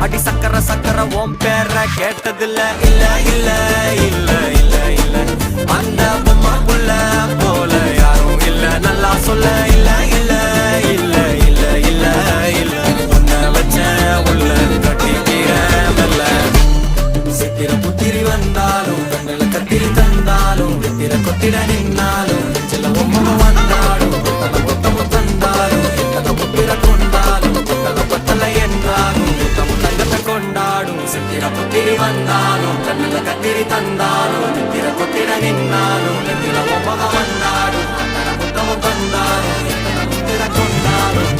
அடி சக்கர சக்கர ஓம் பேர கேட்டதில்ல இல்ல இல்ல இல்ல இல்ல இல்ல அந்த பொம்மாக்குள்ள போல யாரும் இல்ல நல்லா சொல்ல இல்ல இல்ல இல்ல இல்ல இல்ல இல்ல உன்னை வச்ச உள்ள கட்டிக்கிற மெல்ல சித்திர புத்திரி வந்தாலும் கண்ணுல கத்திரி தந்தாலும் வித்திர கொத்திட நின்னாலும் சில ஒம்ம வந்தாலும் கொத்தமும் தந்தாலும் எத்தனை புத்திர கொண்டாலும் பத்தலை என்றாலும் தங்கத்தை கொண்டாடும் சித்திர புத்திரி வந்தாலும் கண்ணுல கத்திரி தந்தாலும் வித்திர கொத்திட நின்னாலும் சில ஒம்ம வந்தாடும் கொத்தமும் தந்தாலும் எத்தனை புத்திர கொண்டாலும்